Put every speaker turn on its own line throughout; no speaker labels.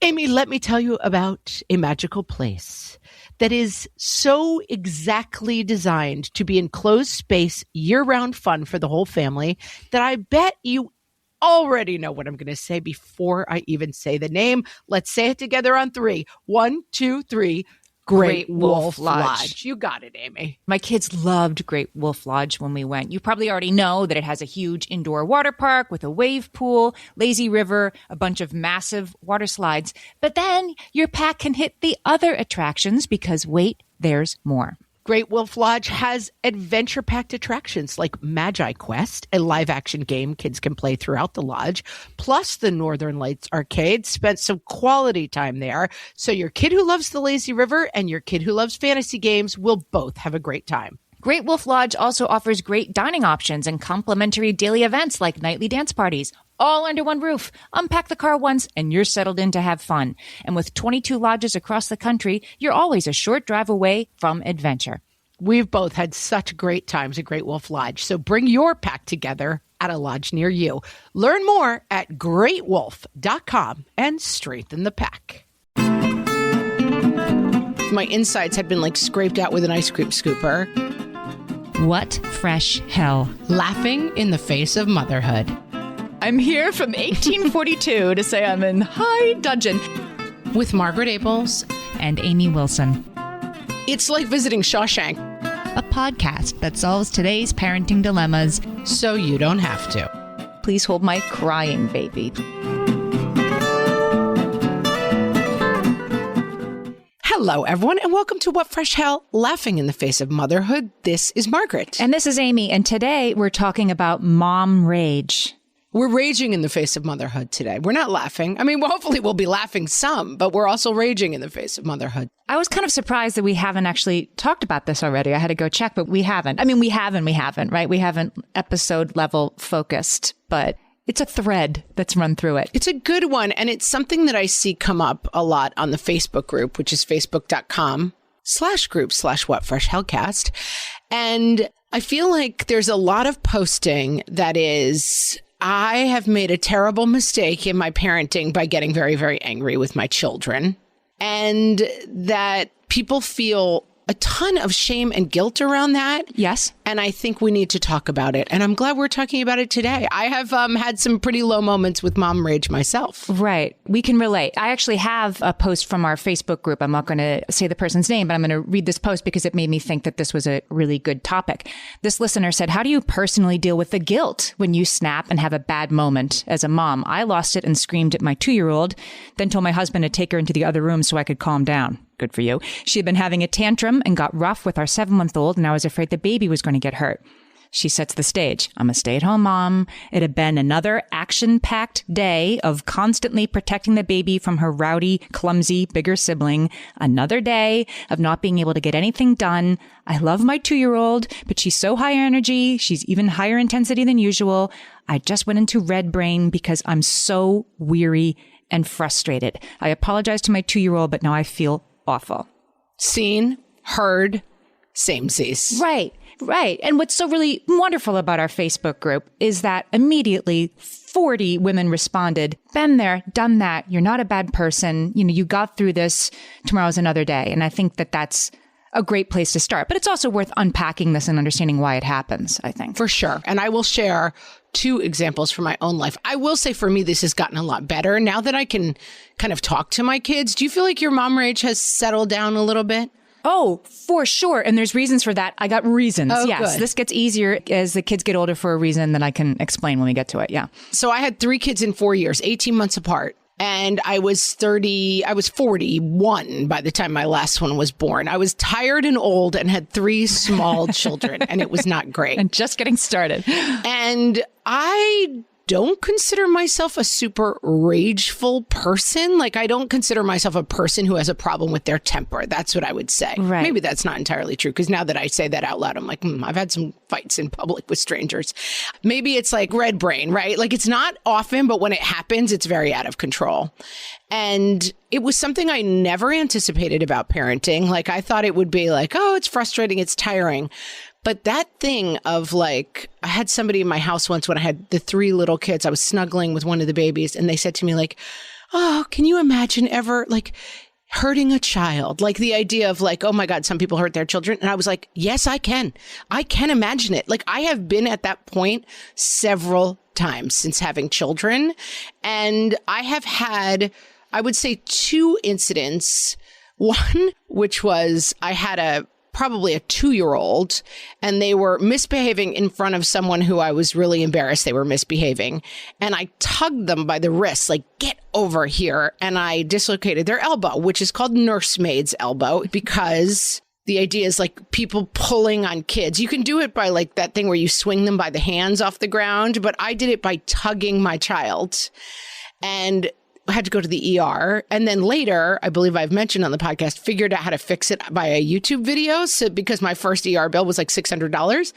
Amy, let me tell you about a magical place that is so exactly designed to be enclosed space, year-round fun for the whole family that I bet you already know what I'm going to say before I even say the name. Let's say it together on 3. 1, 2, 3. Great Wolf Lodge. You got it, Amy.
My kids loved Great Wolf Lodge when we went. You probably already know that it has a huge indoor water park with a wave pool, lazy river, a bunch of massive water slides. But then your pack can hit the other attractions because wait, there's more.
Great Wolf Lodge has adventure-packed attractions like Magi Quest, a live-action game kids can play throughout the lodge, plus the Northern Lights Arcade. Spent some quality time there, so your kid who loves the lazy river and your kid who loves fantasy games will both have a great time.
Great Wolf Lodge also offers great dining options and complimentary daily events like nightly dance parties, all under one roof. Unpack the car once and you're settled in to have fun. And with 22 lodges across the country, you're always a short drive away from adventure.
We've both had such great times at Great Wolf Lodge, so bring your pack together at a lodge near you. Learn more at greatwolf.com and strengthen the pack. My insides had been scraped out with an ice cream scooper.
What fresh hell?
Laughing in the face of motherhood.
I'm here from 1842 to say I'm in high dudgeon.
With Margaret Abels
and Amy Wilson.
It's like visiting Shawshank.
A podcast that solves today's parenting dilemmas
so you don't have to.
Please hold my crying baby.
Hello, everyone, and welcome to What Fresh Hell? Laughing in the Face of Motherhood. This is Margaret.
And this is Amy, and today we're talking about mom rage.
We're raging in the face of motherhood today. We're not laughing. I mean, hopefully we'll be laughing some, but we're also raging in the face of motherhood.
I was kind of surprised that we haven't actually talked about this already. I had to go check, but we haven't. I mean, we haven't, right? We haven't episode level focused, but it's a thread that's run through it.
It's a good one. And it's something that I see come up a lot on the Facebook group, which is facebook.com/group/whatfreshhellcast. And I feel like there's a lot of posting that is, I have made a terrible mistake in my parenting by getting very, very angry with my children. And that people feel a ton of shame and guilt around that.
Yes.
And I think we need to talk about it. And I'm glad we're talking about it today. I have had some pretty low moments with mom rage myself.
Right. We can relate. I actually have a post from our Facebook group. I'm not going to say the person's name, but I'm going to read this post because it made me think that this was a really good topic. This listener said, how do you personally deal with the guilt when you snap and have a bad moment as a mom? I lost it and screamed at my 2-year-old, then told my husband to take her into the other room so I could calm down. Good for you. She had been having a tantrum and got rough with our 7-month-old, and I was afraid the baby was going to get hurt. She sets the stage. I'm a stay-at-home mom. It had been another action-packed day of constantly protecting the baby from her rowdy, clumsy, bigger sibling. Another day of not being able to get anything done. I love my 2-year-old, but she's so high energy. She's even higher intensity than usual. I just went into red brain because I'm so weary and frustrated. I apologize to my 2-year-old, but now I feel awful.
Seen, heard, samesies.
Right. And what's so really wonderful about our Facebook group is that immediately 40 women responded, been there, done that. You're not a bad person. You got through this. Tomorrow's another day. And I think that that's a great place to start. But it's also worth unpacking this and understanding why it happens, I think.
For sure. And I will share 2 examples from my own life. I will say for me, this has gotten a lot better now that I can kind of talk to my kids. Do you feel like your mom rage has settled down a little bit?
Oh, for sure. And there's reasons for that. I got reasons.
Oh,
yes.
Good.
This gets easier as the kids get older for a reason that I can explain when we get to it. Yeah.
So I had 3 kids in 4 years, 18 months apart. And I was 41 by the time my last one was born. I was tired and old and had 3 small children, and it was not great.
And just getting started.
And I don't consider myself a super rageful person. I don't consider myself a person who has a problem with their temper. That's what I would say.
Right.
Maybe that's not entirely true, because now that I say that out loud, I'm like, I've had some fights in public with strangers. Maybe it's like red brain, right? It's not often, but when it happens, it's very out of control. And it was something I never anticipated about parenting. I thought it would be oh, it's frustrating, it's tiring. But that thing of I had somebody in my house once when I had the 3 little kids, I was snuggling with one of the babies, and they said to me oh, can you imagine ever like hurting a child? Like the idea of like, oh my God, some people hurt their children. And I was like, yes, I can. I can imagine it. Like I have been at that point several times since having children. And I have had, I would say 2 incidents. One, which was I had probably a 2-year-old, and they were misbehaving in front of someone who I was really embarrassed they were misbehaving. And I tugged them by the wrist, like, get over here. And I dislocated their elbow, which is called nursemaid's elbow, because the idea is like people pulling on kids. You can do it by like that thing where you swing them by the hands off the ground, but I did it by tugging my child. And I had to go to the ER. And then later, I believe I've mentioned on the podcast, figured out how to fix it by a YouTube video. So because my first ER bill was like $600.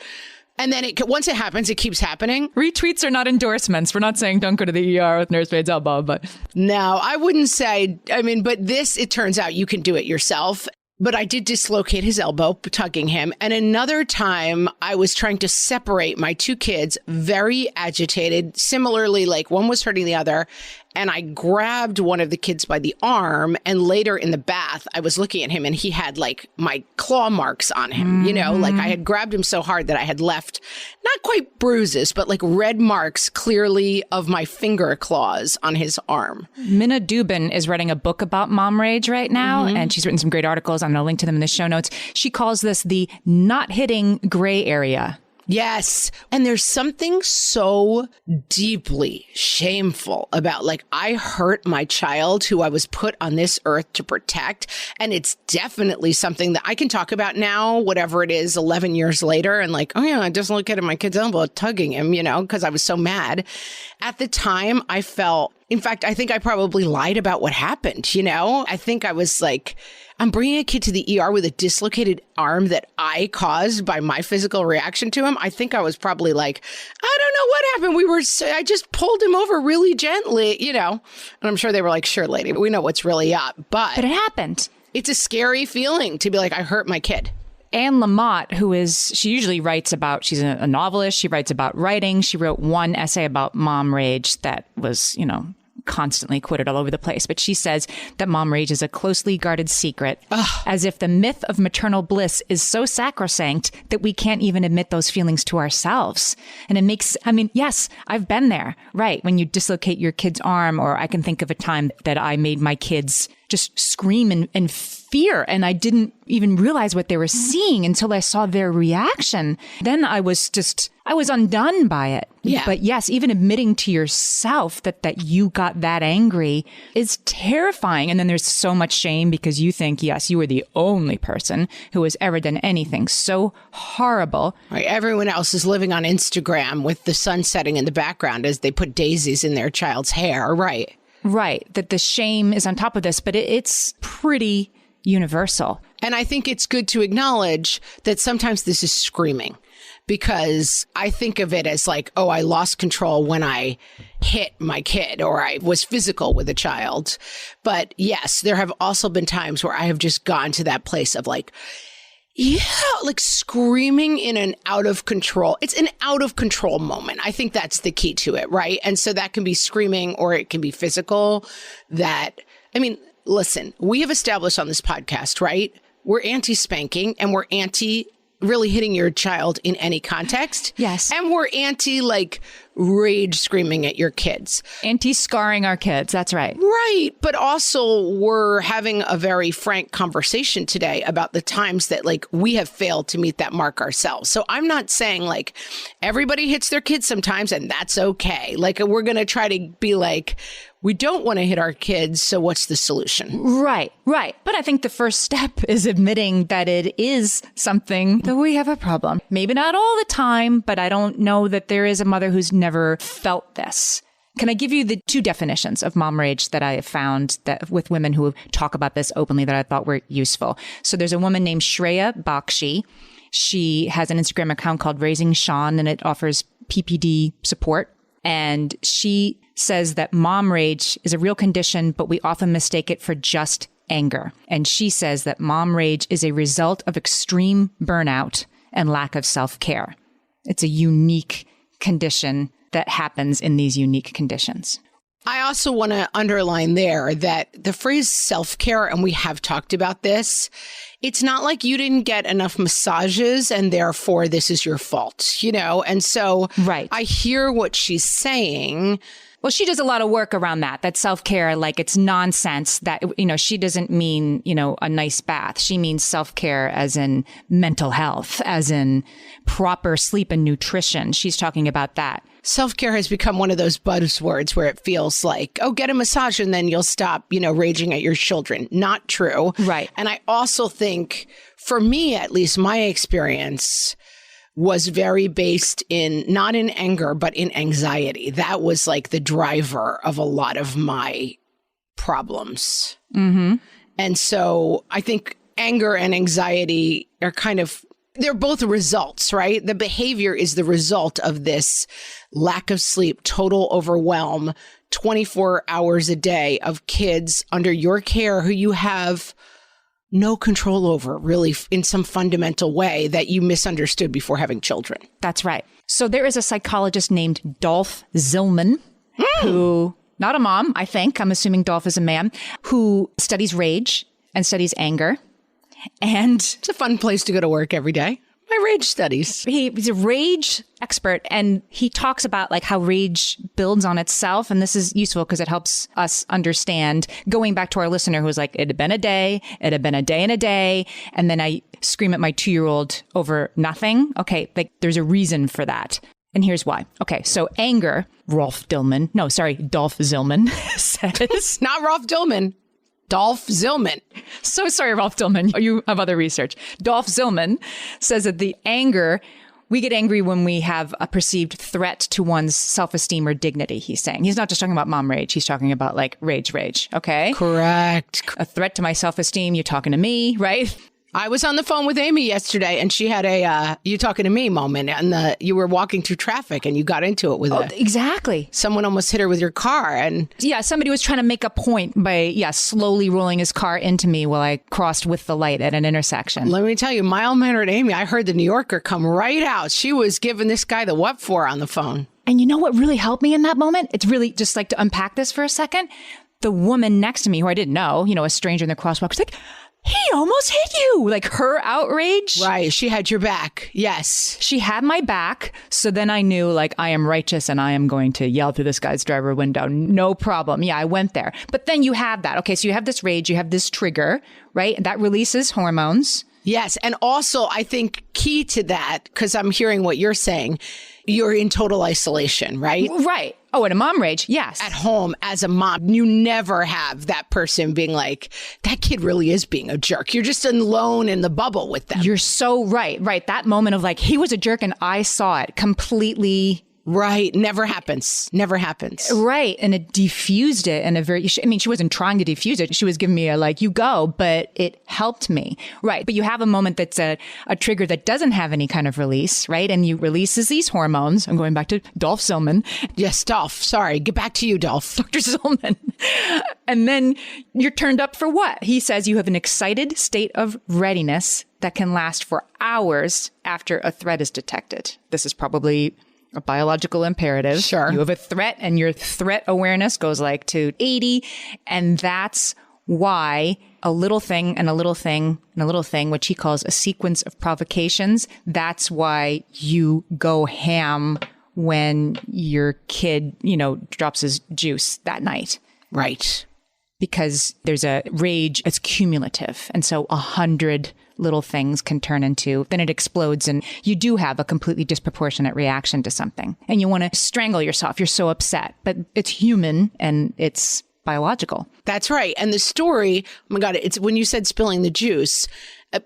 And then once it happens, it keeps happening.
Retweets are not endorsements. We're not saying don't go to the ER with nursemaid's elbow, but.
No, I wouldn't say, but this, it turns out you can do it yourself. But I did dislocate his elbow, tugging him. And another time I was trying to separate my 2 kids, very agitated. Similarly, like one was hurting the other. And I grabbed one of the kids by the arm. And later in the bath, I was looking at him and he had like my claw marks on him, like I had grabbed him so hard that I had left not quite bruises, but like red marks clearly of my finger claws on his arm.
Minna Dubin is writing a book about mom rage right now. And she's written some great articles. I'm going to link to them in the show notes. She calls this the not hitting gray area.
Yes. And there's something so deeply shameful about like, I hurt my child who I was put on this earth to protect. And it's definitely something that I can talk about now, whatever it is, 11 years later. And like, oh yeah, I just look at my kid's elbow, tugging him, because I was so mad. At the time I felt, in fact, I think I probably lied about what happened. I think I was like, I'm bringing a kid to the ER with a dislocated arm that I caused by my physical reaction to him. I think I was probably like, I don't know what happened. I just pulled him over really gently, and I'm sure they were like, sure, lady, we know what's really up. But
it happened.
It's a scary feeling to be like, I hurt my kid.
Anne Lamott, she usually writes about, she's a novelist. She writes about writing. She wrote one essay about mom rage that was, constantly quoted all over the place. But she says that mom rage is a closely guarded secret, as if the myth of maternal bliss is so sacrosanct that we can't even admit those feelings to ourselves. And it makes, yes, I've been there, right? When you dislocate your kid's arm, or I can think of a time that I made my kids just scream in fear. And I didn't even realize what they were seeing until I saw their reaction. Then I was undone by it.
Yeah.
But yes, even admitting to yourself that you got that angry is terrifying. And then there's so much shame because you think, yes, you were the only person who has ever done anything so horrible.
Right. Everyone else is living on Instagram with the sun setting in the background as they put daisies in their child's hair. Right.
Right. That the shame is on top of this, but it's pretty universal.
And I think it's good to acknowledge that sometimes this is screaming, because I think of it as like, oh, I lost control when I hit my kid or I was physical with a child. But yes, there have also been times where I have just gone to that place of like, yeah, like screaming in an out of control. It's an out of control moment. I think that's the key to it, right? And so that can be screaming or it can be physical. Listen, we have established on this podcast, right? We're anti-spanking and we're anti really hitting your child in any context.
Yes.
And we're anti like rage screaming at your kids.
Anti-scarring our kids. That's right.
Right. But also we're having a very frank conversation today about the times that like we have failed to meet that mark ourselves. So I'm not saying like everybody hits their kids sometimes and that's okay. Like we're going to try to be like, we don't want to hit our kids, so what's the solution?
Right, right. But I think the first step is admitting that it is something that we have a problem. Maybe not all the time, but I don't know that there is a mother who's never felt this. Can I give you the 2 definitions of mom rage that I have found that with women who talk about this openly that I thought were useful? So there's a woman named Shreya Bakshi. She has an Instagram account called Raising Sean, and it offers PPD support. And she says that mom rage is a real condition, but we often mistake it for just anger. And she says that mom rage is a result of extreme burnout and lack of self-care. It's a unique condition that happens in these unique conditions.
I also want to underline there that the phrase self-care, and we have talked about this, it's not like you didn't get enough massages and therefore this is your fault, And so I hear what she's saying.
Well, she does a lot of work around that self-care, like it's nonsense that, she doesn't mean, a nice bath. She means self-care as in mental health, as in proper sleep and nutrition. She's talking about that.
Self-care has become one of those buzzwords where it feels like, oh, get a massage and then you'll stop, raging at your children. Not true.
Right.
And I also think, for me, at least my experience was very based in, not in anger, but in anxiety. That was like the driver of a lot of my problems.
Mm-hmm.
And so I think anger and anxiety are they're both results, right? The behavior is the result of this lack of sleep, total overwhelm, 24 hours a day of kids under your care who you have no control over, really, in some fundamental way that you misunderstood before having children.
That's right. So there is a psychologist named Dolph Zillman, who, not a mom, I think, I'm assuming Dolph is a man, who studies rage and studies anger. And
it's a fun place to go to work every day. My rage studies.
He's a rage expert, and he talks about like how rage builds on itself. And this is useful because it helps us understand, going back to our listener who was like, it had been a day, it had been a day and a day. And then I scream at my 2-year-old over nothing. Okay, like there's a reason for that. And here's why. Okay, so anger, Dolph Zillman says.
Not Rolf Dillman. Dolph Zillman.
So sorry, Rolf Dillman. You have other research. Dolph Zillman says that we get angry when we have a perceived threat to one's self-esteem or dignity, he's saying. He's not just talking about mom rage. He's talking about like rage. Okay?
Correct.
A threat to my self-esteem. You're talking to me, right?
I was on the phone with Amy yesterday and she had a you talking to me moment, and you were walking through traffic and you got into it with
exactly.
Someone almost hit her with your car, and
somebody was trying to make a point by slowly rolling his car into me while I crossed with the light at an intersection.
Let me tell you, mild-mannered Amy, I heard the New Yorker come right out. She was giving this guy the what for on the phone.
And you know what really helped me in that moment? It's really just like to unpack this for a second. The woman next to me, who I didn't know, a stranger in the crosswalk, was like, he almost hit you. Like her outrage.
Right. She had your back. Yes.
She had my back. So then I knew like I am righteous and I am going to yell through this guy's driver window. No problem. Yeah, I went there. But then you have that. Okay. So you have this rage. You have this trigger, right? That releases hormones.
Yes. And also I think key to that, because I'm hearing what you're saying, you're in total isolation, right?
Right. Oh, and a mom rage. Yes.
At home as a mom, you never have that person being like, that kid really is being a jerk. You're just alone in the bubble with them.
You're so right. Right. That moment of like, he was a jerk and I saw it completely.
Right. Never happens. Never happens.
Right. And it diffused it in a very, she wasn't trying to diffuse it. She was giving me a like, you go, but it helped me. Right. But you have a moment that's a trigger that doesn't have any kind of release, right? And you releases these hormones. I'm going back to Dolph Zillman.
Yes, Dolph. Sorry. Get back to you, Dolph.
Dr. Zillman. And then you're turned up for what? He says you have an excited state of readiness that can last for hours after a threat is detected. This is probably a biological imperative.
Sure.
You have a threat and your threat awareness goes like to 80. And that's why a little thing and a little thing and a little thing, which he calls a sequence of provocations, that's why you go ham when your kid, drops his juice that night.
Right.
Because there's a rage, it's cumulative. And so 100 little things can turn into, then it explodes and you do have a completely disproportionate reaction to something. And you want to strangle yourself. You're so upset, but it's human and it's biological.
That's right. And the story, oh my God, it's when you said spilling the juice,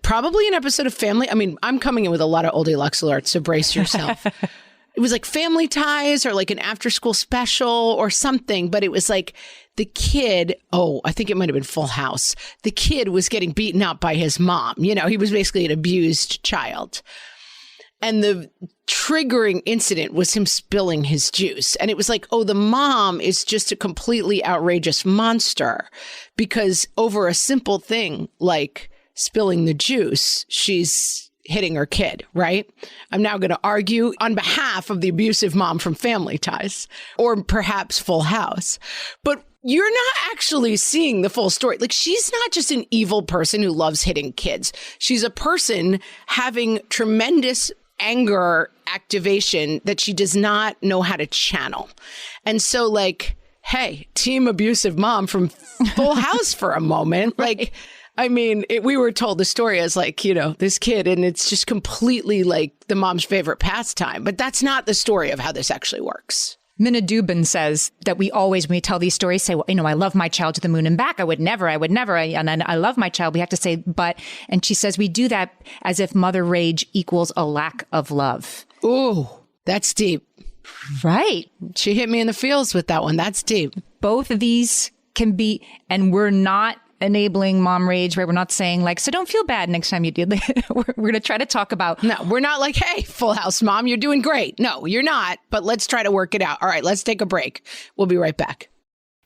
probably an episode of Family. I mean, I'm coming in with a lot of oldie Lux alerts, so brace yourself. It was like Family Ties or like an after school special or something, but it was like the kid, I think it might have been Full House. The kid was getting beaten up by his mom. He was basically an abused child. And the triggering incident was him spilling his juice. And it was like, the mom is just a completely outrageous monster because over a simple thing like spilling the juice, she's hitting her kid, right? I'm now going to argue on behalf of the abusive mom from Family Ties or perhaps Full House. But you're not actually seeing the full story. Like, she's not just an evil person who loves hitting kids. She's a person having tremendous anger activation that she does not know how to channel. And so, like, hey, team abusive mom from Full House for a moment.
Right.
Like, I mean, we were told the story as like, you know, this kid, and it's just completely like the mom's favorite pastime. But that's not the story of how this actually works.
Minna Dubin says that we always, when we tell these stories, say, well, you know, I love my child to the moon and back. I would never. And then I love my child. We have to say, but, and she says we do that as if mother rage equals a lack of love.
Ooh, that's deep.
Right.
She hit me in the feels with that one. That's deep.
Both of these can be, and we're not enabling mom rage, right? We're not saying like, so don't feel bad next time you do that. We're going to try to talk about.
No, we're not like, hey, Full House mom, you're doing great. No, you're not. But let's try to work it out. All right, let's take a break. We'll be right back.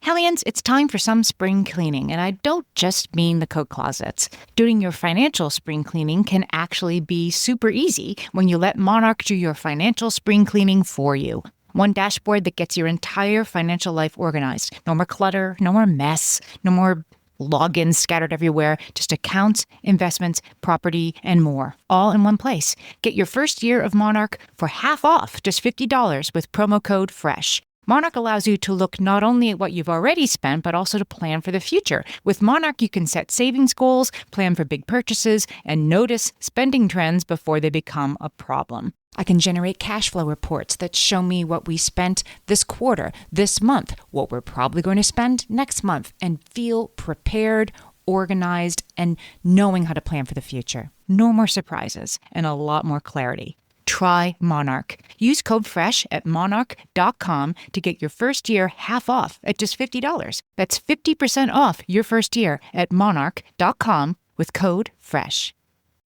Hellions, it's time for some spring cleaning, and I don't just mean the coat closets. Doing your financial spring cleaning can actually be super easy when you let Monarch do your financial spring cleaning for you. One dashboard that gets your entire financial life organized. No more clutter, no more mess, no more logins scattered everywhere, just accounts, investments, property, and more, all in one place. Get your first year of Monarch for half off, just $50 with promo code FRESH. Monarch allows you to look not only at what you've already spent, but also to plan for the future. With Monarch, you can set savings goals, plan for big purchases, and notice spending trends before they become a problem. I can generate cash flow reports that show me what we spent this quarter, this month, what we're probably going to spend next month, and feel prepared, organized, and knowing how to plan for the future. No more surprises and a lot more clarity. Try Monarch. Use code FRESH at monarch.com to get your first year half off at just $50. That's 50% off your first year at monarch.com with code FRESH.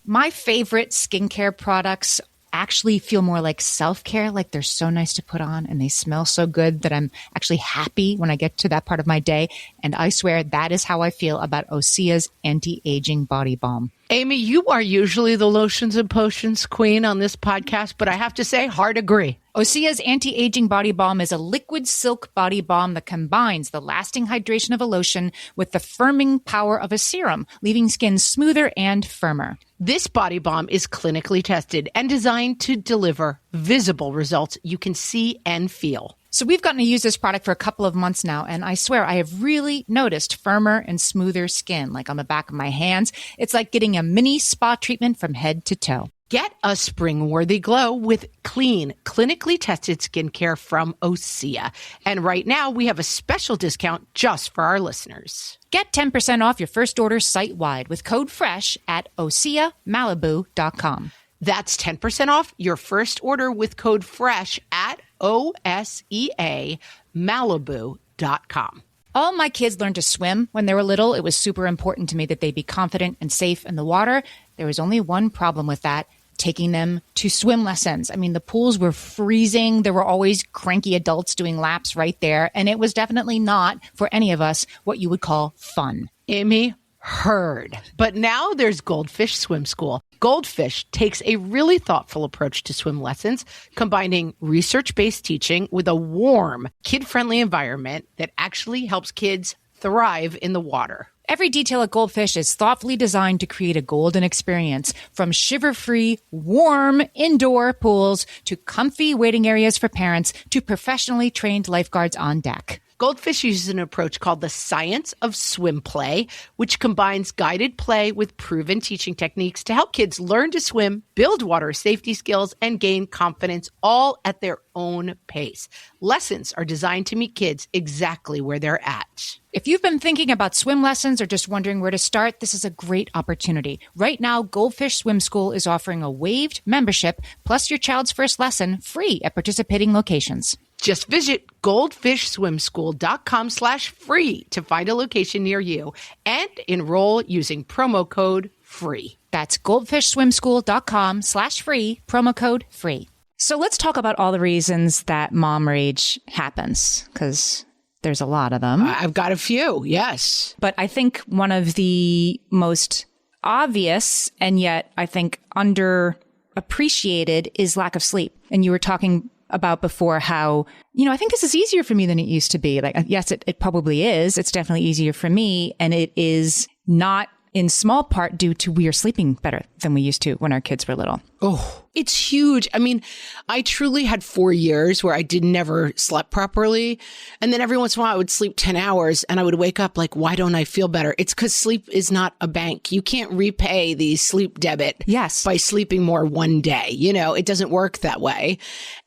My favorite skincare products actually feel more like self-care, like they're so nice to put on and they smell so good that I'm actually happy when I get to that part of my day. And I swear that is how I feel about Osea's anti-aging body balm.
Amy, you are usually the lotions and potions queen on this podcast, but I have to say, hard agree.
Osea's anti-aging body balm is a liquid silk body balm that combines the lasting hydration of a lotion with the firming power of a serum, leaving skin smoother and firmer.
This body balm is clinically tested and designed to deliver visible results you can see and feel.
So we've gotten to use this product for a couple of months now, and I swear I have really noticed firmer and smoother skin, like on the back of my hands. It's like getting a mini spa treatment from head to toe.
Get a spring-worthy glow with clean, clinically tested skincare from Osea. And right now, we have a special discount just for our listeners.
Get 10% off your first order site-wide with code FRESH at OseaMalibu.com.
That's 10% off your first order with code FRESH at OSEAMalibu.com.
All my kids learned to swim when they were little. It was super important to me that they be confident and safe in the water. There was only one problem with that: taking them to swim lessons. I mean, the pools were freezing. There were always cranky adults doing laps right there. And it was definitely not, for any of us, what you would call fun.
Amy, heard. But now there's Goldfish Swim School. Goldfish takes a really thoughtful approach to swim lessons, combining research-based teaching with a warm, kid-friendly environment that actually helps kids thrive in the water.
Every detail at Goldfish is thoughtfully designed to create a golden experience, from shiver-free, warm indoor pools to comfy waiting areas for parents to professionally trained lifeguards on deck.
Goldfish uses an approach called the science of swim play, which combines guided play with proven teaching techniques to help kids learn to swim, build water safety skills, and gain confidence, all at their own pace. Lessons are designed to meet kids exactly where they're at.
If you've been thinking about swim lessons or just wondering where to start, this is a great opportunity. Right now, Goldfish Swim School is offering a waived membership plus your child's first lesson free at participating locations.
Just visit goldfishswimschool.com/free to find a location near you and enroll using promo code FREE.
That's goldfishswimschool.com/free, promo code FREE. So let's talk about all the reasons that mom rage happens, because there's a lot of them.
I've got a few, yes.
But I think one of the most obvious and yet I think underappreciated is lack of sleep. And you were talking about before how, I think this is easier for me than it used to be. Like, yes, it probably is. It's definitely easier for me. And it is not in small part due to we are sleeping better than we used to when our kids were little.
Oh, it's huge. I mean, I truly had 4 years where I never slept properly. And then every once in a while I would sleep 10 hours and I would wake up like, why don't I feel better? It's because sleep is not a bank. You can't repay the sleep debit by sleeping more one day. It doesn't work that way.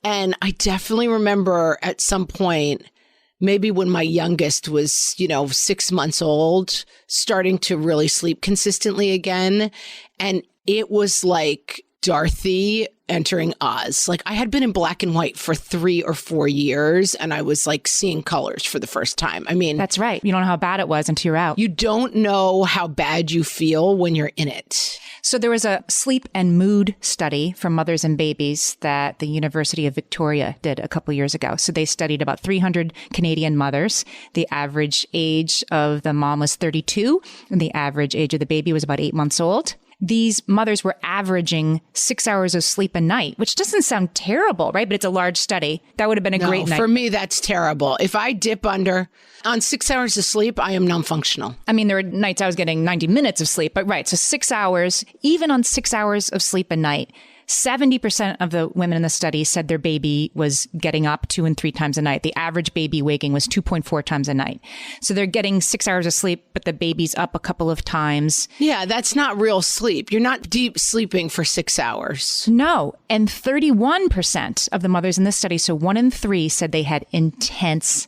And I definitely remember at some point, maybe when my youngest was, 6 months old, starting to really sleep consistently again. And it was like Dorothy entering Oz. Like I had been in black and white for 3 or 4 years and I was like seeing colors for the first time. I mean,
that's right. You don't know how bad it was until you're out.
You don't know how bad you feel when you're in it.
So there was a sleep and mood study for mothers and babies that the University of Victoria did a couple years ago. So they studied about 300 Canadian mothers. The average age of the mom was 32 and the average age of the baby was about 8 months old. These mothers were averaging 6 hours of sleep a night, which doesn't sound terrible, right? But it's a large study. That would have been a great night.
For me, that's terrible. If I dip under on 6 hours of sleep, I am non-functional.
I mean, there were nights I was getting 90 minutes of sleep, but right. So 6 hours, even on 6 hours of sleep a night, 70% of the women in the study said their baby was getting up 2 and 3 times a night. The average baby waking was 2.4 times a night. So they're getting 6 hours of sleep, but the baby's up a couple of times.
Yeah, that's not real sleep. You're not deep sleeping for 6 hours.
No. And 31% of the mothers in this study, so 1 in 3, said they had intense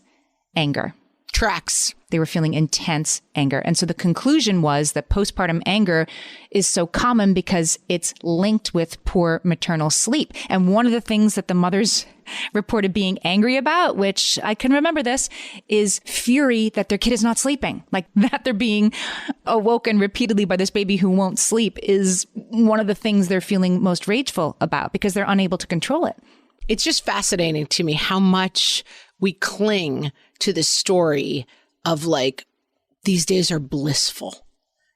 anger.
Tracks.
They were feeling intense anger. And so the conclusion was that postpartum anger is so common because it's linked with poor maternal sleep. And one of the things that the mothers reported being angry about, which I can remember this, is fury that their kid is not sleeping. Like that they're being awoken repeatedly by this baby who won't sleep is one of the things they're feeling most rageful about because they're unable to control it.
It's just fascinating to me how much we cling to the story of like, these days are blissful,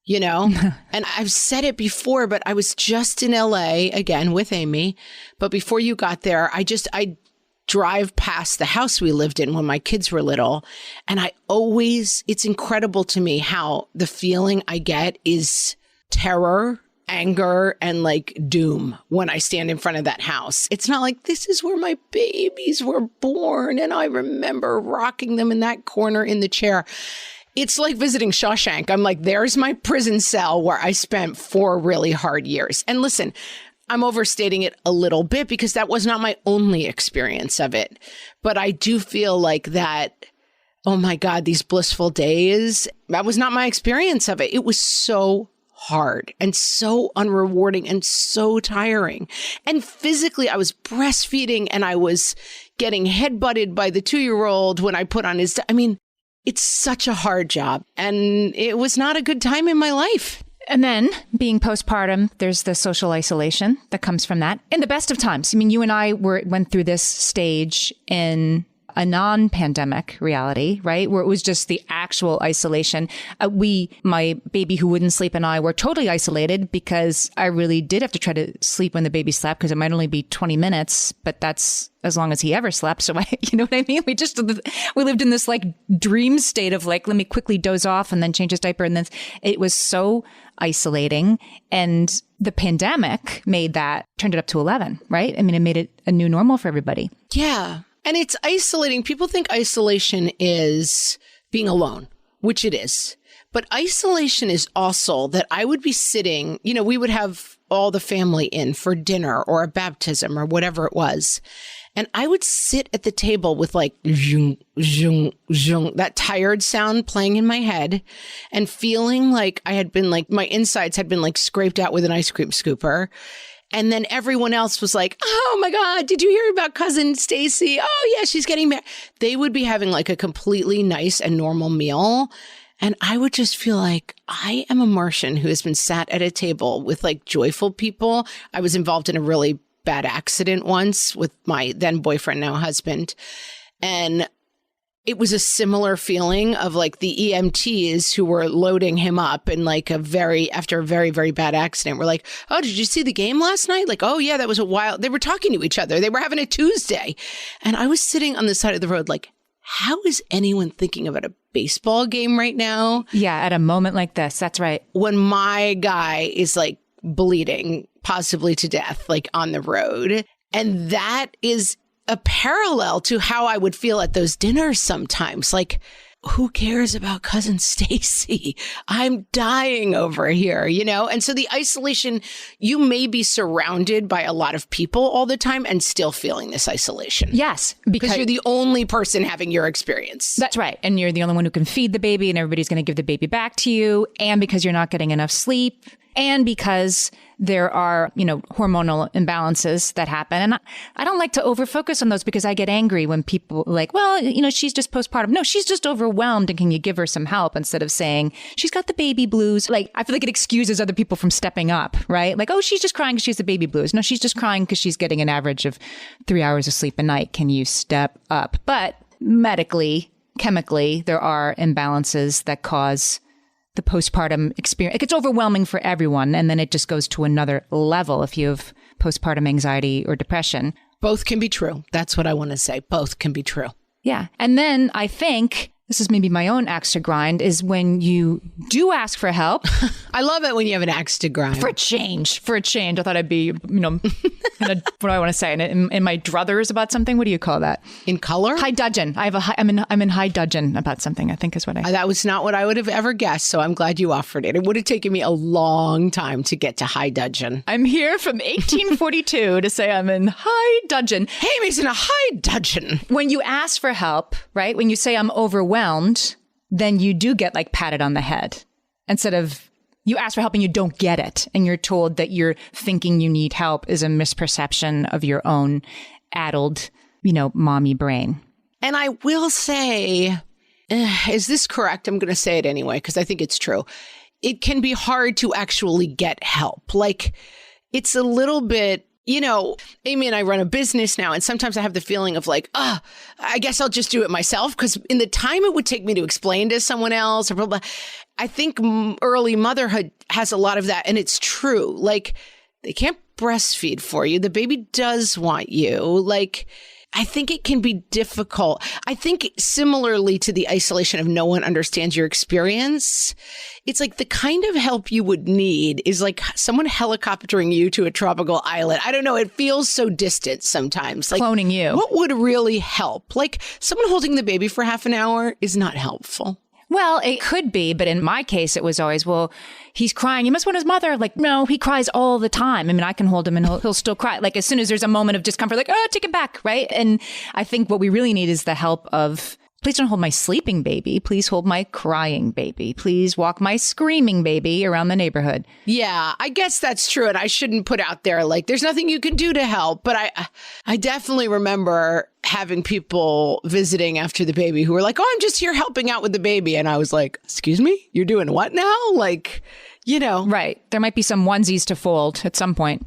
And I've said it before, but I was just in LA again with Amy. But before you got there, I drive past the house we lived in when my kids were little. And it's incredible to me how the feeling I get is terror, anger, and like doom when I stand in front of that house. It's not like this is where my babies were born and I remember rocking them in that corner in the chair. It's like visiting Shawshank. I'm like, there's my prison cell where I spent 4 really hard years. And listen, I'm overstating it a little bit because that was not my only experience of it. But I do feel like that, oh my God, these blissful days, that was not my experience of it. It was so hard and so unrewarding and so tiring. And physically, I was breastfeeding and I was getting headbutted by the 2-year-old when I put on his, it's such a hard job. And it was not a good time in my life.
And then being postpartum, there's the social isolation that comes from that. In the best of times. I mean, you and I went through this stage in a non-pandemic reality, right? Where it was just the actual isolation. My baby who wouldn't sleep and I were totally isolated because I really did have to try to sleep when the baby slept because it might only be 20 minutes, but that's as long as he ever slept. So you know what I mean? We lived in this like dream state of like, let me quickly doze off and then change his diaper. And then it was so isolating. And the pandemic turned it up to 11, right? I mean, it made it a new normal for everybody.
Yeah. And it's isolating. People think isolation is being alone, which it is. But isolation is also that I would be sitting, we would have all the family in for dinner or a baptism or whatever it was. And I would sit at the table with like, zhung, zhung, zhung, that tired sound playing in my head and feeling like I had been like, my insides had been like scraped out with an ice cream scooper. And then everyone else was like, oh my God, did you hear about cousin Stacy? Oh yeah, she's getting married. They would be having like a completely nice and normal meal. And I would just feel like I am a Martian who has been sat at a table with like joyful people. I was involved in a really bad accident once with my then boyfriend, now husband. And it was a similar feeling of like the EMTs who were loading him up in like after a very, very bad accident. We're like, oh, did you see the game last night? Like, oh yeah, that was a wild. They were talking to each other. They were having a Tuesday. And I was sitting on the side of the road like, how is anyone thinking about a baseball game right now?
Yeah, at a moment like this. That's right.
When my guy is like bleeding, possibly to death, like on the road. And that is a parallel to how I would feel at those dinners sometimes. Like, who cares about cousin Stacy? I'm dying over here, you know? And so the isolation, you may be surrounded by a lot of people all the time and still feeling this isolation.
Yes.
Because you're the only person having your experience.
That's right. And you're the only one who can feed the baby and everybody's going to give the baby back to you. And because you're not getting enough sleep. And because there are, hormonal imbalances that happen. And I don't like to overfocus on those because I get angry when people are like, well, she's just postpartum. No, she's just overwhelmed. And can you give her some help instead of saying she's got the baby blues? Like, I feel like it excuses other people from stepping up, right? Like, oh, she's just crying because she has the baby blues. No, she's just crying because she's getting an average of 3 hours of sleep a night. Can you step up? But medically, chemically, there are imbalances that cause the postpartum experience. It gets overwhelming for everyone. And then it just goes to another level if you have postpartum anxiety or depression.
Both can be true. That's what I want to say. Both can be true.
Yeah. And then I think, this is maybe my own axe to grind, is when you do ask for help.
I love it when you have an axe to grind.
For a change. I thought I'd be, what do I want to say? In my druthers about something? What do you call that? In color? High dudgeon. I'm in high dudgeon about something, I think is what I...
That was not what I would have ever guessed, so I'm glad you offered it. It would have taken me a long time to get to high dudgeon.
I'm here from 1842 to say I'm in high dudgeon.
Amy's in a high dudgeon.
When you ask for help, right? When you say I'm overwhelmed, then you do get like patted on the head instead of you ask for help and you don't get it. And you're told that you're thinking you need help is a misperception of your own addled, mommy brain.
And I will say, is this correct? I'm going to say it anyway, because I think it's true. It can be hard to actually get help. Like, it's a little bit, Amy and I run a business now, and sometimes I have the feeling of like, I guess I'll just do it myself, because in the time it would take me to explain to someone else, or blah, blah, I think early motherhood has a lot of that, and it's true. Like, they can't breastfeed for you. The baby does want you. Like, I think it can be difficult. I think similarly to the isolation of no one understands your experience, it's like the kind of help you would need is like someone helicoptering you to a tropical island. I don't know. It feels so distant sometimes. Like,
cloning you.
What would really help? Like, someone holding the baby for half an hour is not helpful.
Well, it could be, but in my case, it was always, well, he's crying. He must want his mother. Like, no, he cries all the time. I mean, I can hold him and he'll still cry. Like, as soon as there's a moment of discomfort, like, oh, take him back, right? And I think what we really need is the help of, please don't hold my sleeping baby. Please hold my crying baby. Please walk my screaming baby around the neighborhood.
Yeah, I guess that's true. And I shouldn't put out there like there's nothing you can do to help. But I definitely remember having people visiting after the baby who were like, oh, I'm just here helping out with the baby. And I was like, excuse me, you're doing what now? Like,
Right. There might be some onesies to fold at some point.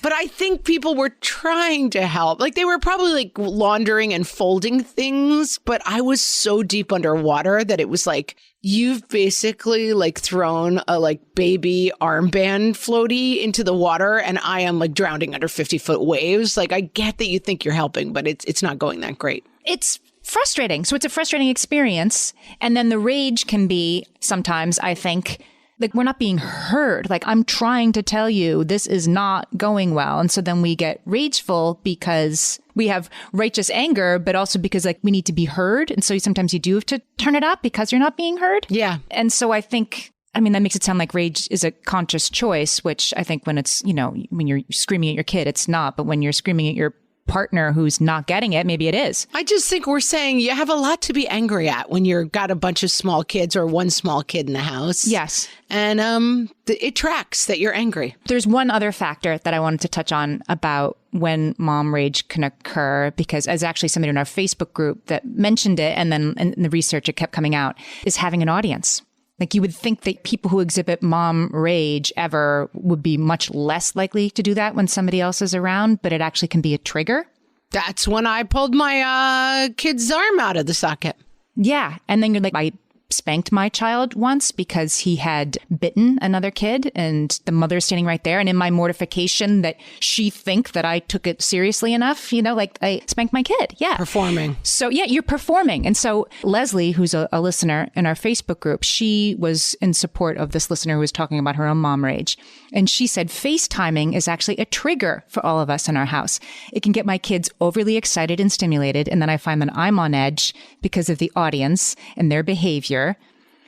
But I think people were trying to help. Like, they were probably like laundering and folding things. But I was so deep underwater that it was like, you've basically like thrown a like baby armband floaty into the water. And I am like drowning under 50-foot waves. Like, I get that you think you're helping, but it's not going that great.
It's frustrating. So it's a frustrating experience. And then the rage can be sometimes, I think, like, we're not being heard. Like, I'm trying to tell you this is not going well. And so then we get rageful because we have righteous anger, but also because like we need to be heard. And so sometimes you do have to turn it up because you're not being heard.
Yeah.
And so I think, that makes it sound like rage is a conscious choice, which I think when it's, when you're screaming at your kid, it's not. But when you're screaming at your partner who's not getting it, maybe it is.
I just think we're saying you have a lot to be angry at when you've got a bunch of small kids or one small kid in the house.
Yes.
And it tracks that you're angry.
There's one other factor that I wanted to touch on about when mom rage can occur, because as actually somebody in our Facebook group that mentioned it, and then in the research it kept coming out, is having an audience. Like, you would think that people who exhibit mom rage ever would be much less likely to do that when somebody else is around, but it actually can be a trigger.
That's when I pulled my kid's arm out of the socket.
Yeah. And then you're like, I spanked my child once because he had bitten another kid and the mother's standing right there. And in my mortification that she think that I took it seriously enough, like I spanked my kid. Yeah.
Performing.
So yeah, you're performing. And so Leslie, who's a listener in our Facebook group, she was in support of this listener who was talking about her own mom rage. And she said, FaceTiming is actually a trigger for all of us in our house. It can get my kids overly excited and stimulated. And then I find that I'm on edge because of the audience and their behavior.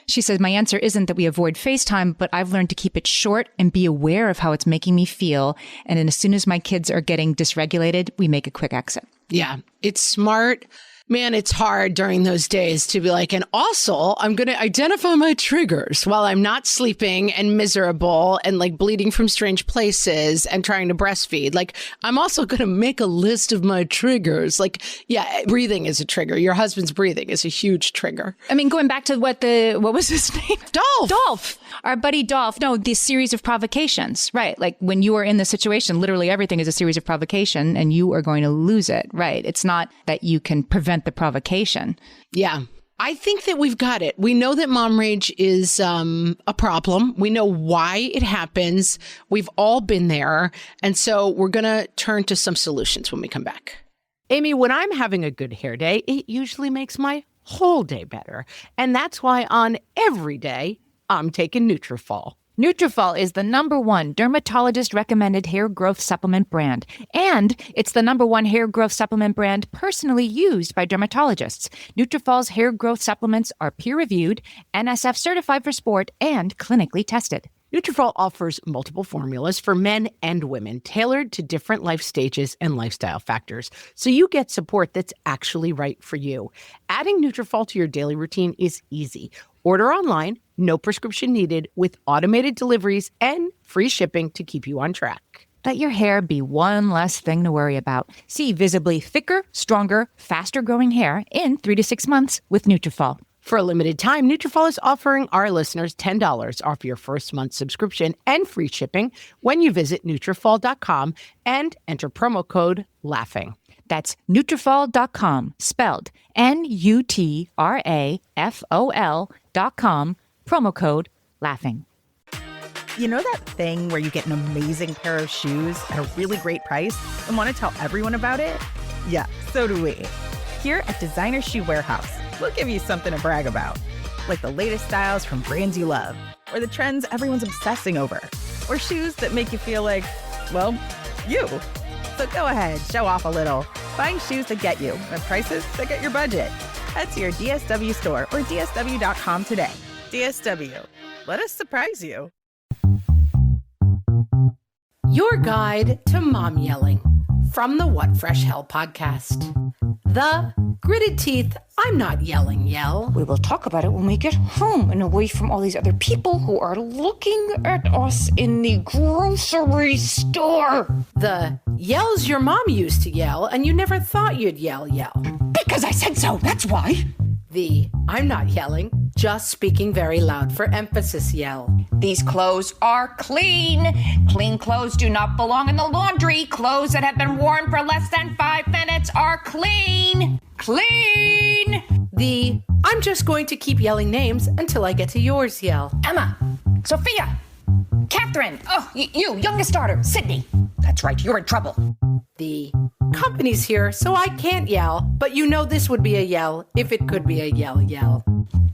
She says, my answer isn't that we avoid FaceTime, but I've learned to keep it short and be aware of how it's making me feel. And then as soon as my kids are getting dysregulated, we make a quick exit.
Yeah, it's smart. Man, it's hard during those days to be like, and also I'm going to identify my triggers while I'm not sleeping and miserable and like bleeding from strange places and trying to breastfeed. Like, I'm also going to make a list of my triggers. Like, yeah, breathing is a trigger. Your husband's breathing is a huge trigger.
I mean, going back to what was his name? Dolph. Our buddy Dolph. No, this series of provocations, right? Like when you are in the situation, literally everything is a series of provocation and you are going to lose it, right? It's not that you can prevent the provocation.
Yeah. I think that we've got it. We know that mom rage is a problem. We know why it happens. We've all been there. And so we're going to turn to some solutions when we come back. Amy, when I'm having a good hair day, it usually makes my whole day better. And that's why on every day, I'm taking Nutrafol.
Nutrafol is the #1 dermatologist-recommended hair growth supplement brand. And it's the #1 hair growth supplement brand personally used by dermatologists. Nutrafol's hair growth supplements are peer-reviewed, NSF certified for sport, and clinically tested.
Nutrafol offers multiple formulas for men and women, tailored to different life stages and lifestyle factors, so you get support that's actually right for you. Adding Nutrafol to your daily routine is easy. Order online, no prescription needed, with automated deliveries and free shipping to keep you on track.
Let your hair be one less thing to worry about. See visibly thicker, stronger, faster-growing hair in 3 to 6 months with Nutrafol.
For a limited time, Nutrafol is offering our listeners $10 off your first month subscription and free shipping when you visit Nutrafol.com and enter promo code LAUGHING.
That's Nutrafol.com, spelled Nutrafol.com, promo code LAUGHING.
You know that thing where you get an amazing pair of shoes at a really great price and want to tell everyone about it? Yeah, so do we. Here at Designer Shoe Warehouse, we'll give you something to brag about, like the latest styles from brands you love, or the trends everyone's obsessing over, or shoes that make you feel like, well, you. So go ahead, show off a little. Find shoes that get you at prices that get your budget. Head to your DSW store or DSW.com today. DSW, let us surprise you.
Your guide to mom yelling from the What Fresh Hell podcast. The gritted teeth, I'm not yelling yell.
We will talk about it when we get home and away from all these other people who are looking at us in the grocery store.
The yells your mom used to yell and you never thought you'd yell.
Because I said so, that's why.
The I'm not yelling, just speaking very loud for emphasis yell.
These clothes are clean. Clean clothes do not belong in the laundry. Clothes that have been worn for less than 5 minutes are clean. Clean.
The I'm just going to keep yelling names until I get to yours yell.
Emma, Sophia, Catherine, you, youngest daughter, Sydney. That's right, you're in trouble.
The company's here, so I can't yell, but you know this would be a yell if it could be a yell.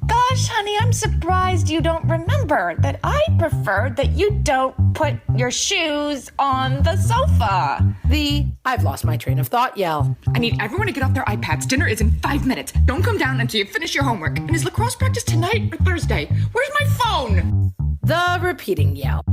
Gosh, honey, I'm surprised you don't remember that I prefer that you don't put your shoes on the sofa.
The I've lost my train of thought yell.
I need everyone to get off their iPads. Dinner is in 5 minutes. Don't come down until you finish your homework. And is lacrosse practice tonight or Thursday? Where's my phone?
The repeating yell.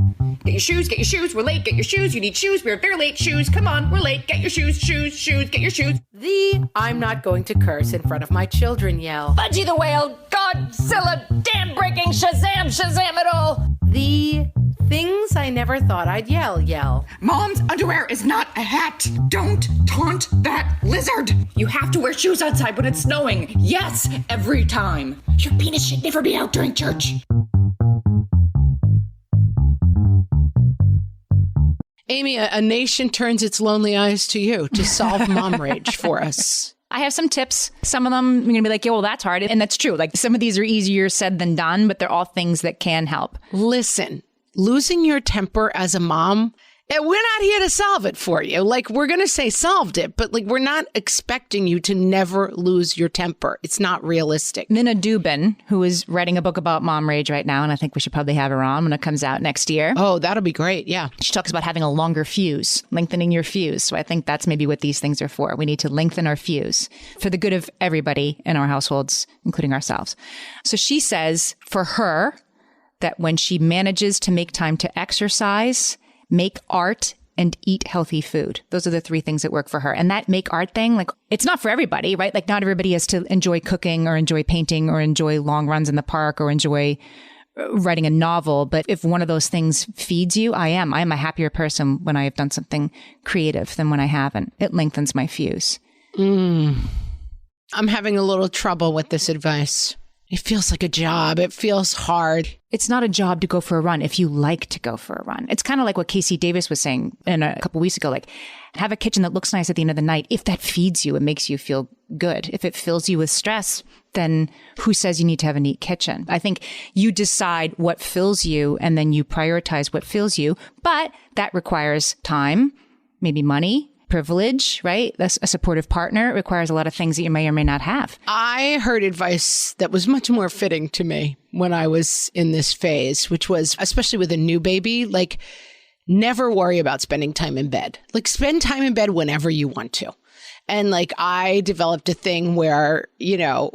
Get your shoes, we're late, get your shoes, you need shoes, we're very late, shoes, come on, we're late, get your shoes, get your shoes.
The I'm not going to curse in front of my children yell.
Budgie the Whale, Godzilla, dam-breaking, Shazam it all.
The things I never thought I'd yell.
Mom's underwear is not a hat. Don't taunt that lizard. You have to wear shoes outside when it's snowing. Yes, every time. Your penis should never be out during church.
Amy, a nation turns its lonely eyes to you to solve mom rage for us.
I have some tips. Some of them, you're going to be like, yeah, well, that's hard. And that's true. Like some of these are easier said than done, but they're all things that can help.
Listen, losing your temper as a mom, we're not here to solve it for you. Like, we're going to say solved it, but like, we're not expecting you to never lose your temper. It's not realistic.
Minna Dubin, who is writing a book about mom rage right now, and I think we should probably have her on when it comes out next year.
Oh, that'll be great. Yeah.
She talks about having a longer fuse, lengthening your fuse. So I think that's maybe what these things are for. We need to lengthen our fuse for the good of everybody in our households, including ourselves. So she says for her that when she manages to make time to exercise, make art, and eat healthy food. Those are the three things that work for her. And that make art thing, like, it's not for everybody, right? Like, not everybody has to enjoy cooking or enjoy painting or enjoy long runs in the park or enjoy writing a novel. But if one of those things feeds you, I am a happier person when I have done something creative than when I haven't. It lengthens my fuse.
I'm having a little trouble with this advice. It feels like a job. It feels hard.
It's not a job to go for a run if you like to go for a run. It's kind of like what Casey Davis was saying a couple weeks ago, like have a kitchen that looks nice at the end of the night. If that feeds you, it makes you feel good. If it fills you with stress, then who says you need to have a neat kitchen? I think you decide what fills you and then you prioritize what fills you. But that requires time, maybe money, privilege, right? That's a supportive partner. It requires a lot of things that you may or may not have.
I heard advice that was much more fitting to me when I was in this phase, which was, especially with a new baby, like, never worry about spending time in bed. Like, spend time in bed whenever you want to. And like, I developed a thing where, you know,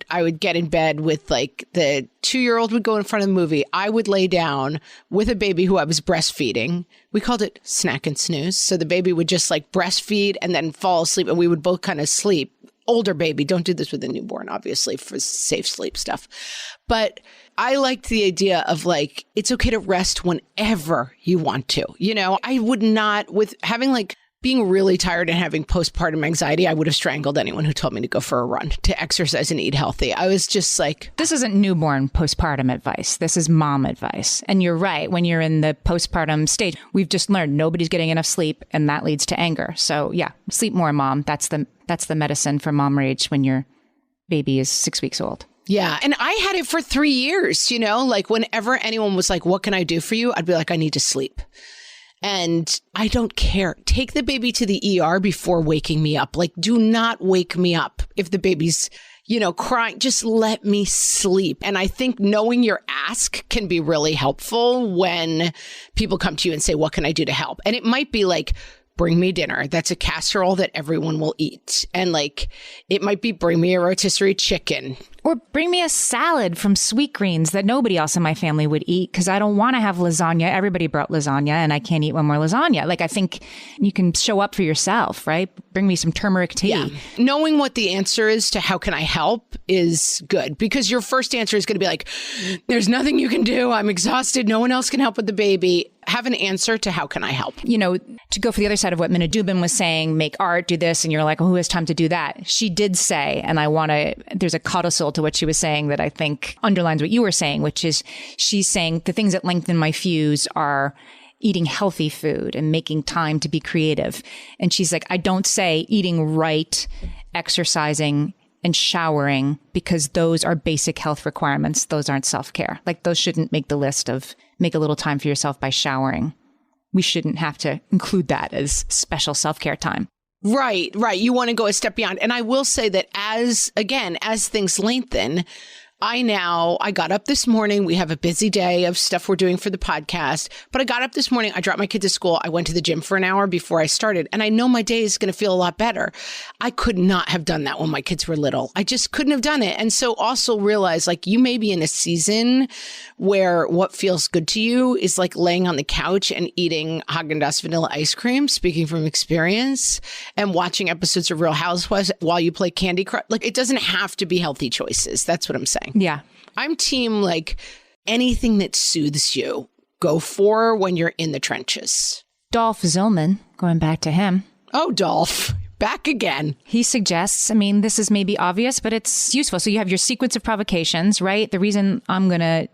I would get in bed with, like, the 2-year-old would go in front of the movie. I would lay down with a baby who I was breastfeeding. We called it snack and snooze. So the baby would just like breastfeed and then fall asleep, and we would both kind of sleep. Older baby, don't do this with a newborn, obviously, for safe sleep stuff. But I liked the idea of, like, it's okay to rest whenever you want to. You know, I would not, with having, like, being really tired and having postpartum anxiety, I would have strangled anyone who told me to go for a run, to exercise and eat healthy. I was just like...
This isn't newborn postpartum advice. This is mom advice. And you're right. When you're in the postpartum stage, we've just learned nobody's getting enough sleep, and that leads to anger. So yeah, sleep more, mom. That's the medicine for mom rage when your baby is 6 weeks old.
Yeah. And I had it for 3 years, you know, like, whenever anyone was like, what can I do for you? I'd be like, I need to sleep. And I don't care. Take the baby to the ER before waking me up. Like, do not wake me up if the baby's, you know, crying. Just let me sleep. And I think knowing your ask can be really helpful when people come to you and say, what can I do to help? And it might be like, bring me dinner. That's a casserole that everyone will eat. And like, it might be bring me a rotisserie chicken.
Or bring me a salad from Sweet Greens that nobody else in my family would eat because I don't want to have lasagna. Everybody brought lasagna and I can't eat one more lasagna. Like, I think you can show up for yourself, right? Bring me some turmeric tea.
Yeah. Knowing what the answer is to how can I help is good, because your first answer is going to be like, there's nothing you can do. I'm exhausted. No one else can help with the baby. Have an answer to how can I help?
You know, to go for the other side of what Minna Dubin was saying, make art, do this. And you're like, well, who has time to do that? She did say, and there's a codicil to what she was saying that I think underlines what you were saying, which is she's saying the things that lengthen my fuse are eating healthy food and making time to be creative. And she's like, I don't say eating right, exercising, and showering, because those are basic health requirements. Those aren't self-care. Like, those shouldn't make the list of make a little time for yourself by showering. We shouldn't have to include that as special self-care time.
Right. You want to go a step beyond. And I will say that as things lengthen, I got up this morning. We have a busy day of stuff we're doing for the podcast, but I got up this morning. I dropped my kid to school. I went to the gym for an hour before I started, and I know my day is going to feel a lot better. I could not have done that when my kids were little. I just couldn't have done it. And so also realize, like, you may be in a season where what feels good to you is like laying on the couch and eating Haagen-Dazs vanilla ice cream, speaking from experience, and watching episodes of Real Housewives while you play Candy Crush. Like, it doesn't have to be healthy choices. That's what I'm saying.
Yeah.
I'm team, like, anything that soothes you, go for when you're in the trenches.
Dolph Zillman, going back to him.
Oh, Dolph. back again.
He suggests, this is maybe obvious, but it's useful. So you have your sequence of provocations, right? The reason I'm going to,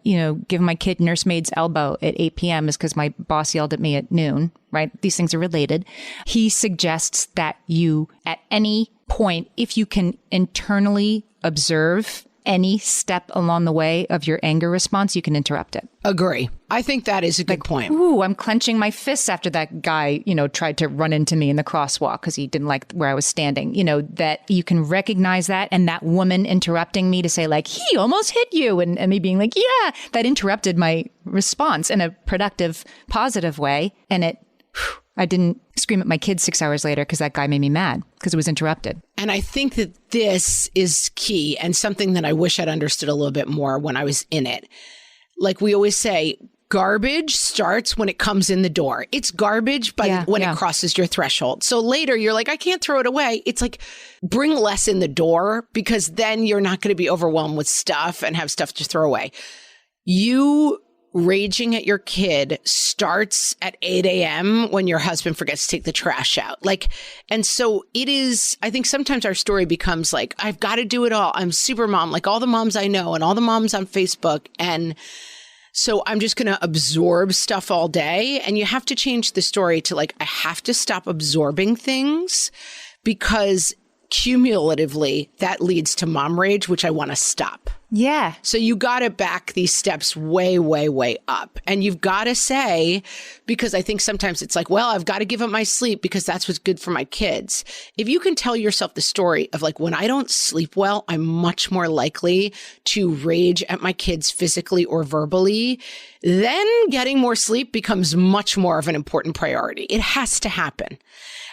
give my kid nursemaid's elbow at 8 p.m. is because my boss yelled at me at noon, right? These things are related. He suggests that you, at any point, if you can internally observe any step along the way of your anger response, you can interrupt it.
Agree. I think that is a good point.
Ooh, I'm clenching my fists after that guy, tried to run into me in the crosswalk because he didn't like where I was standing. That you can recognize that, and that woman interrupting me to say like, he almost hit you, and me being like, yeah, that interrupted my response in a productive, positive way. And I didn't scream at my kids 6 hours later because that guy made me mad because it was interrupted.
And I think that this is key and something that I wish I'd understood a little bit more when I was in it. Like we always say, garbage starts when it comes in the door. It's garbage when it crosses your threshold. So later you're like, I can't throw it away. It's like, bring less in the door because then you're not going to be overwhelmed with stuff and have stuff to throw away. You raging at your kid starts at 8 a.m. when your husband forgets to take the trash out. And so it is, I think sometimes our story becomes like, I've got to do it all. I'm super mom, like all the moms I know and all the moms on Facebook. And so I'm just going to absorb stuff all day. And you have to change the story to like, I have to stop absorbing things because cumulatively that leads to mom rage, which I want to stop.
Yeah.
So you got to back these steps way, way, way up. And you've got to say, because I think sometimes it's like, well, I've got to give up my sleep because that's what's good for my kids. If you can tell yourself the story of like, when I don't sleep well, I'm much more likely to rage at my kids physically or verbally, then getting more sleep becomes much more of an important priority. It has to happen.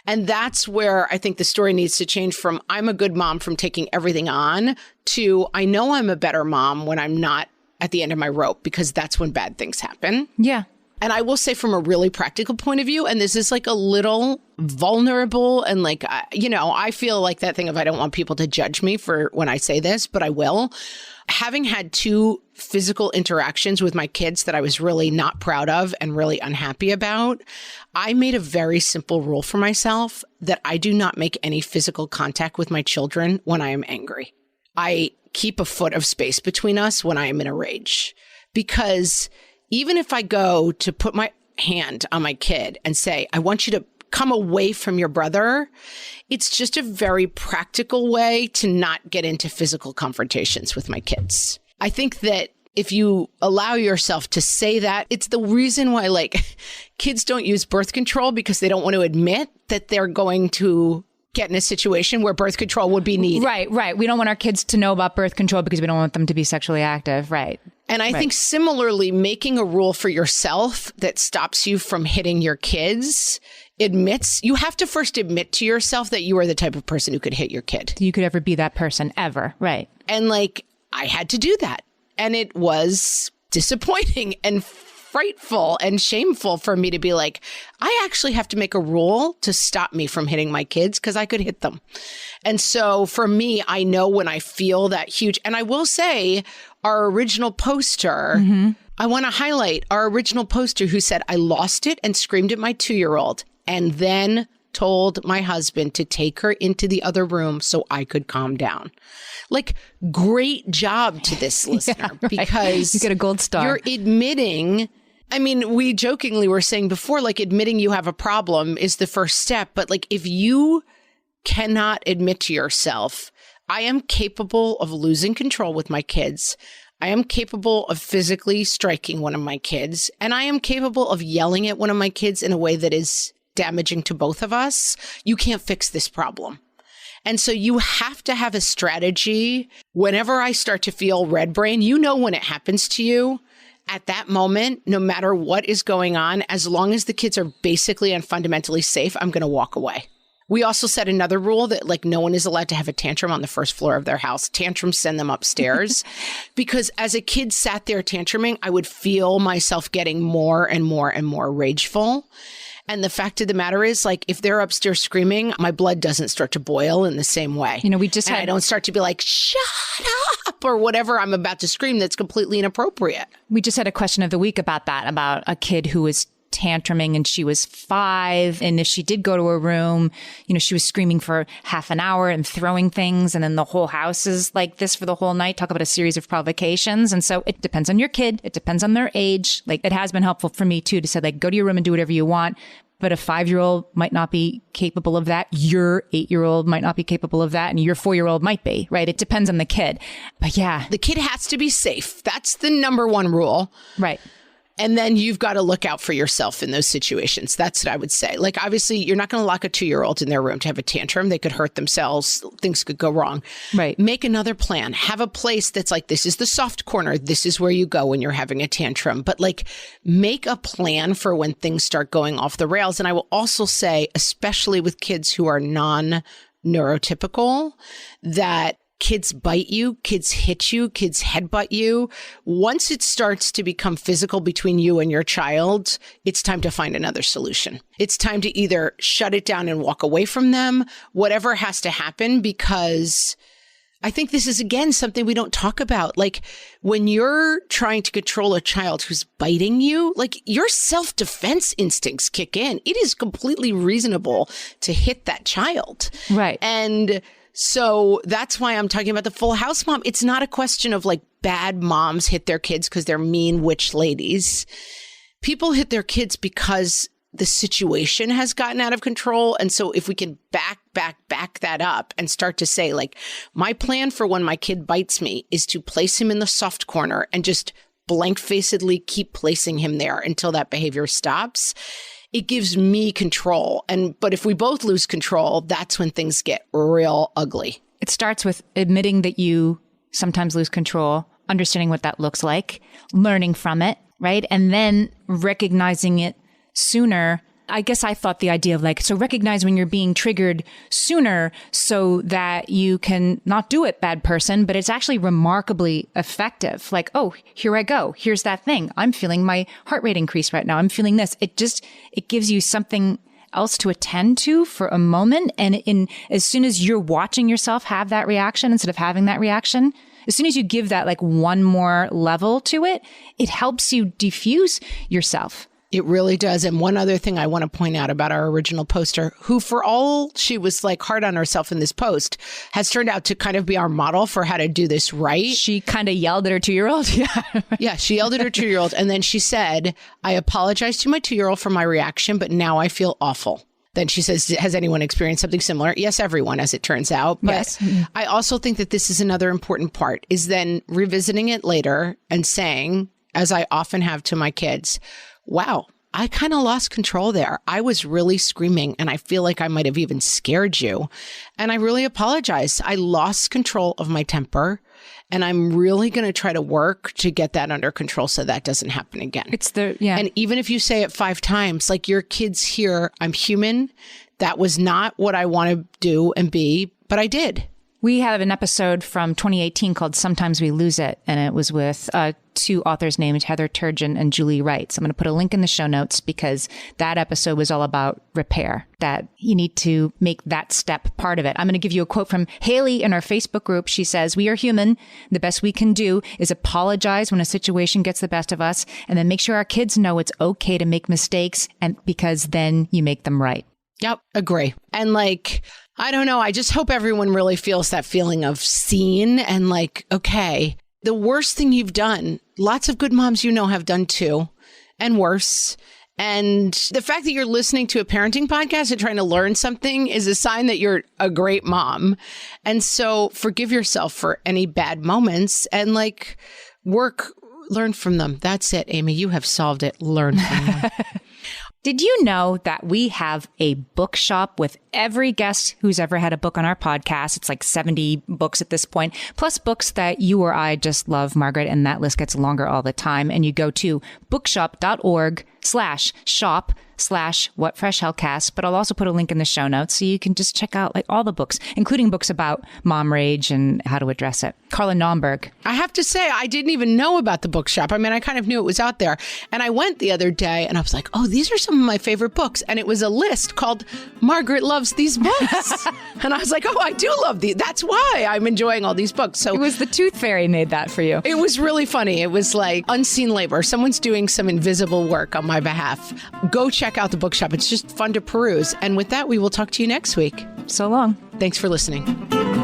And that's where I think the story needs to change from I'm a good mom from taking everything on to I know I'm a better mom when I'm not at the end of my rope because that's when bad things happen.
Yeah.
And I will say from a really practical point of view, and this is like a little vulnerable and like, I feel like that thing of I don't want people to judge me for when I say this, but I will. Having had 2 physical interactions with my kids that I was really not proud of and really unhappy about, I made a very simple rule for myself that I do not make any physical contact with my children when I am angry. I keep a foot of space between us when I am in a rage, because even if I go to put my hand on my kid and say, I want you to come away from your brother, it's just a very practical way to not get into physical confrontations with my kids. I think that if you allow yourself to say that, it's the reason why like kids don't use birth control because they don't want to admit that they're going to get in a situation where birth control would be needed.
Right. We don't want our kids to know about birth control because we don't want them to be sexually active. Right.
And I think similarly, making a rule for yourself that stops you from hitting your kids you have to first admit to yourself that you are the type of person who could hit your kid.
You could ever be that person ever. Right.
And like, I had to do that. And it was disappointing and frightful and shameful for me to be like, I actually have to make a rule to stop me from hitting my kids because I could hit them. And so for me, I know when I feel that huge, and I will say our original poster, I want to highlight our original poster who said, I lost it and screamed at my 2-year-old and then told my husband to take her into the other room so I could calm down. Like, great job to this listener because
you get a gold star.
You're admitting, we jokingly were saying before, like admitting you have a problem is the first step. But like, if you cannot admit to yourself, I am capable of losing control with my kids. I am capable of physically striking one of my kids, and I am capable of yelling at one of my kids in a way that is damaging to both of us. You can't fix this problem. And so you have to have a strategy. Whenever I start to feel red brain, when it happens to you at that moment, no matter what is going on, as long as the kids are basically and fundamentally safe, I'm going to walk away. We also set another rule that like no one is allowed to have a tantrum on the first floor of their house. Tantrums, send them upstairs. Because as a kid sat there tantruming, I would feel myself getting more and more and more rageful. And the fact of the matter is, like, if they're upstairs screaming, my blood doesn't start to boil in the same way. I don't start to be like, shut up, or whatever I'm about to scream that's completely inappropriate.
We just had a question of the week about that, about a kid who was tantruming and she was 5. And if she did go to her room, she was screaming for half an hour and throwing things. And then the whole house is like this for the whole night. Talk about a series of provocations. And so it depends on your kid. It depends on their age. Like, it has been helpful for me too to say, like, go to your room and do whatever you want. But a 5-year-old might not be capable of that. Your 8-year-old might not be capable of that. And your 4-year-old might be, right? It depends on the kid. But yeah.
The kid has to be safe. That's the number one rule.
Right.
And then you've got to look out for yourself in those situations. That's what I would say. Like, obviously, you're not going to lock a 2-year-old in their room to have a tantrum. They could hurt themselves. Things could go wrong.
Right.
Make another plan. Have a place that's like, this is the soft corner. This is where you go when you're having a tantrum. But like, make a plan for when things start going off the rails. And I will also say, especially with kids who are non-neurotypical, that kids bite you, kids hit you, kids headbutt you. Once it starts to become physical between you and your child, it's time to find another solution. It's time to either shut it down and walk away from them, whatever has to happen, because I think this is, again, something we don't talk about. Like, when you're trying to control a child who's biting you, like, your self-defense instincts kick in. It is completely reasonable to hit that child.
Right.
And so that's why I'm talking about the full house mom. It's not a question of like bad moms hit their kids because they're mean witch ladies. People hit their kids because the situation has gotten out of control. And so if we can back that up and start to say, like, my plan for when my kid bites me is to place him in the soft corner and just blank-facedly keep placing him there until that behavior stops. It gives me control. But if we both lose control, that's when things get real ugly.
It starts with admitting that you sometimes lose control, understanding what that looks like, learning from it, right? And then recognizing it sooner. I guess I thought the idea of like, so recognize when you're being triggered sooner so that you can not do it, bad person, but it's actually remarkably effective. Like, oh, here I go. Here's that thing. I'm feeling my heart rate increase right now. I'm feeling this. It gives you something else to attend to for a moment. And as soon as you're watching yourself have that reaction instead of having that reaction, as soon as you give that like one more level to it, it helps you diffuse yourself.
It really does. And one other thing I want to point out about our original poster, who for all she was like hard on herself in this post, has turned out to kind of be our model for how to do this right.
She kind of yelled at her 2-year-old. Yeah.
Yeah, she yelled at her 2-year-old. And then she said, I apologize to my 2-year-old for my reaction, but now I feel awful. Then she says, has anyone experienced something similar? Yes, everyone, as it turns out. But
yes.
I also think that this is another important part, is then revisiting it later and saying, as I often have to my kids, wow, I kind of lost control there. I was really screaming and I feel like I might have even scared you. And I really apologize. I lost control of my temper and I'm really going to try to work to get that under control so that doesn't happen again. And even if you say it 5 times, like, your kids hear, I'm human. That was not what I want to do and be, but I did.
We have an episode from 2018 called Sometimes We Lose It, and it was with 2 authors named Heather Turgeon and Julie Wright. So I'm going to put a link in the show notes because that episode was all about repair, that you need to make that step part of it. I'm going to give you a quote from Haley in our Facebook group. She says, we are human. The best we can do is apologize when a situation gets the best of us, and then make sure our kids know it's okay to make mistakes, and because then you make them right.
Yep, agree. And like, I don't know. I just hope everyone really feels that feeling of seen and like, okay, the worst thing you've done, lots of good moms have done too, and worse. And the fact that you're listening to a parenting podcast and trying to learn something is a sign that you're a great mom. And so forgive yourself for any bad moments and like learn from them. That's it, Amy. You have solved it. Learn from them.
Did you know that we have a bookshop with every guest who's ever had a book on our podcast? It's like 70 books at this point, plus books that you or I just love, Margaret, and that list gets longer all the time. And you go to bookshop.org/shop/whatfreshhellcast, but I'll also put a link in the show notes so you can just check out like all the books, including books about mom rage and how to address it. Carla Naumburg.
I have to say, I didn't even know about the bookshop. I mean, I kind of knew it was out there. And I went the other day and I was like, oh, these are some some of my favorite books. And it was a list called Margaret Loves These Books. And I was like, oh, I do love these. That's why I'm enjoying all these books. So
it was the Tooth Fairy made that for you.
It was really funny. It was like unseen labor. Someone's doing some invisible work on my behalf. Go check out the bookshop. It's just fun to peruse. And with that, we will talk to you next week.
So long.
Thanks for listening.